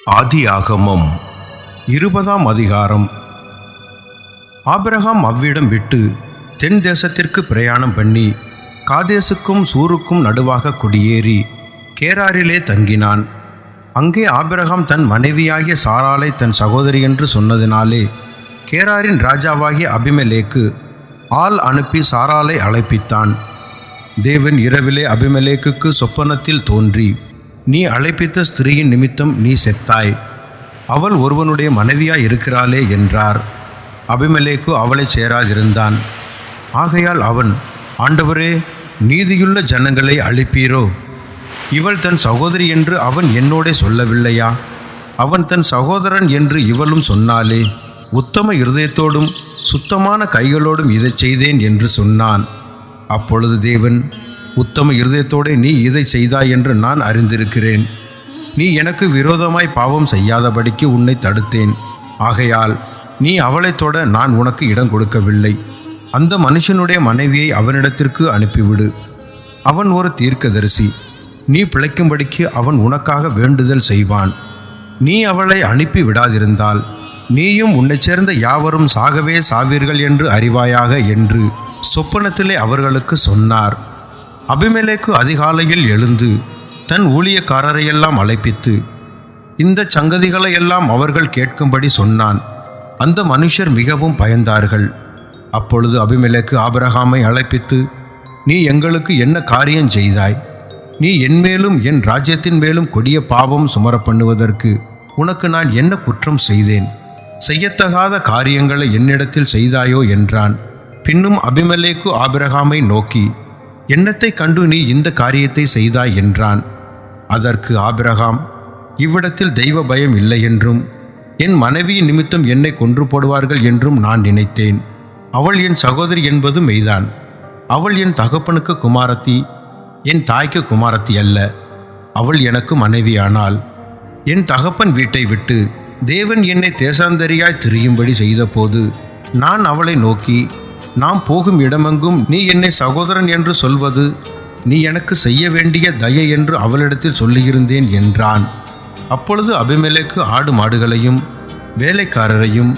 ஆதியாகமம் 20ஆம் அதிகாரம். ஆபிரகாம் அவ்விடம் விட்டு தென் தேசத்திற்கு பிரயாணம் பண்ணி காதேசுக்கும் சூருக்கும் நடுவாக குடியேறி கேராரிலே தங்கினான். அங்கே ஆபிரகாம் தன் மனைவியாகிய சாராளை தன் சகோதரி என்று சொன்னதினாலே கேராரின் ராஜாவாகிய அபிமெலேக்கு ஆள் அனுப்பி சாராளை அழைப்பித்தான். தேவன் இரவிலே அபிமெலேக்குக்கு சொப்பனத்தில் தோன்றி, நீ அழைப்பித்த ஸ்திரீயின் நிமித்தம் நீ செத்தாய், அவள் ஒருவனுடைய மனைவியாய் இருக்கிறாளே என்றார். அபிமெலேக்கு அவளை சேராதிருந்தான். ஆகையால் அவன், ஆண்டவரே, நீதியுள்ள ஜனங்களை அழிப்பீரோ? இவள் தன் சகோதரி என்று அவன் என்னோடே சொல்லவில்லையா? அவன் தன் சகோதரன் என்று இவளும் சொன்னாலே. உத்தம இருதயத்தோடும் சுத்தமான கைகளோடும் இதை செய்தேன் என்று சொன்னான். அப்பொழுது தேவன், உத்தம இருதயத்தோடு நீ இதை செய்தாய் என்று நான் அறிந்திருக்கிறேன். நீ எனக்கு விரோதமாய் பாவம் செய்யாதபடிக்கு உன்னை தடுத்தேன். ஆகையால் நீ அவளை தொட நான் உனக்கு இடம் கொடுக்கவில்லை. அந்த மனுஷனுடைய மனைவியை அவனிடத்திற்கு அனுப்பிவிடு. அவன் ஒரு தீர்க்கதரிசி. நீ பிழைக்கும்படிக்கு அவன் உனக்காக வேண்டுதல் செய்வான். நீ அவளை அனுப்பி விடாதிருந்தால் நீயும் உன்னை சேர்ந்த யாவரும் சாகவே சாவீர்கள் என்று அறிவாயாக என்று சொப்பனத்திலே அவர்களுக்கு சொன்னார். அபிமெலேக்கு அதிகாலையில் எழுந்து தன் ஊழியக்காரரையெல்லாம் அழைப்பித்து இந்த சங்கதிகளையெல்லாம் அவர்கள் கேட்கும்படி சொன்னான். அந்த மனுஷர் மிகவும் பயந்தார்கள். அப்பொழுது அபிமெலேக்கு ஆபிரகாமை அழைப்பித்து, நீ எங்களுக்கு என்ன காரியம் செய்தாய்? நீ என்மேலும் என் ராஜ்யத்தின் மேலும் கொடிய பாவம் சுமர பண்ணுவதற்கு உனக்கு நான் என்ன குற்றம் செய்தேன்? செய்யத்தகாத காரியங்களை என்னிடத்தில் செய்தாயோ என்றான். பின்னும் அபிமெலேக்கு ஆபிரகாமை நோக்கி, என்னத்தை கண்டு நீ இந்த காரியத்தை செய்தாய் என்றான். அதற்கு ஆபிரகாம், இவ்விடத்தில் தெய்வ பயம் இல்லை என்றும் என் மனைவியின் நிமித்தம் என்னை கொன்று போடுவார்கள் என்றும் நான் நினைத்தேன். அவள் என் சகோதரி என்பது மெய்தான். அவள் என் தகப்பனுக்கு குமாரத்தி, என் தாய்க்கு குமாரத்தி அல்ல. அவள் எனக்கு மனைவியானாள். என் தகப்பன் வீட்டை விட்டு தேவன் என்னை தேசாந்தரியாய் திரியும்படி செய்தபோது நான் அவளை நோக்கி, நாம் போகும் இடமெங்கும் நீ என்னை சகோதரன் என்று சொல்வது நீ எனக்கு செய்ய வேண்டிய தயை என்று அவளிடத்தில் சொல்லியிருந்தேன் என்றான். அப்பொழுது அபிமெலேக்கு ஆடு மாடுகளையும் வேலைக்காரரையும்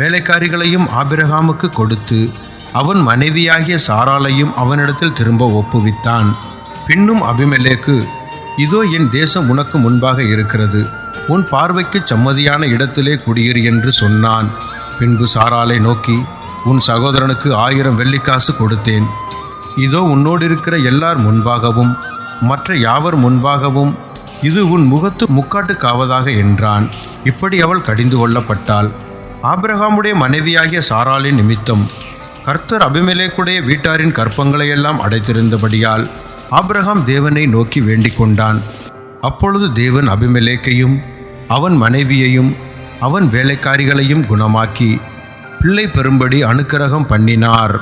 வேலைக்காரிகளையும் ஆபிரகாமுக்கு கொடுத்து அவன் மனைவியாகிய சாராளையும் அவனிடத்தில் திரும்ப ஒப்புவித்தான். பின்னும் அபிமெலேக்கு, இதோ என் தேசம் உனக்கு முன்பாக இருக்கிறது, உன் பார்வைக்கு சம்மதியான இடத்திலே குடியேறு என்று சொன்னான். பின்பு சாராளை நோக்கி, உன் சகோதரனுக்கு 1000 வெள்ளிக்காசு கொடுத்தேன். இதோ உன்னோடு இருக்கிற எல்லார் முன்பாகவும் மற்ற யாவர் முன்பாகவும் இது உன் முகத்து முக்காட்டுக்காவதாக என்றான். இப்படி அவள் கடிந்து கொள்ளப்பட்டாள். ஆபிரகாமுடைய மனைவியாகிய சாராளின் நிமித்தம் கர்த்தர் அபிமெலேக்குடைய வீட்டாரின் கற்பங்களையெல்லாம் அடைத்திருந்தபடியால் ஆபிரகாம் தேவனை நோக்கி வேண்டிக் கொண்டான். அப்பொழுது தேவன் அபிமெலேக்கையும் அவன் மனைவியையும் அவன் வேலைக்காரிகளையும் குணமாக்கி பிள்ளை பெறும்படி அனுக்கிரகம் பண்ணினார்.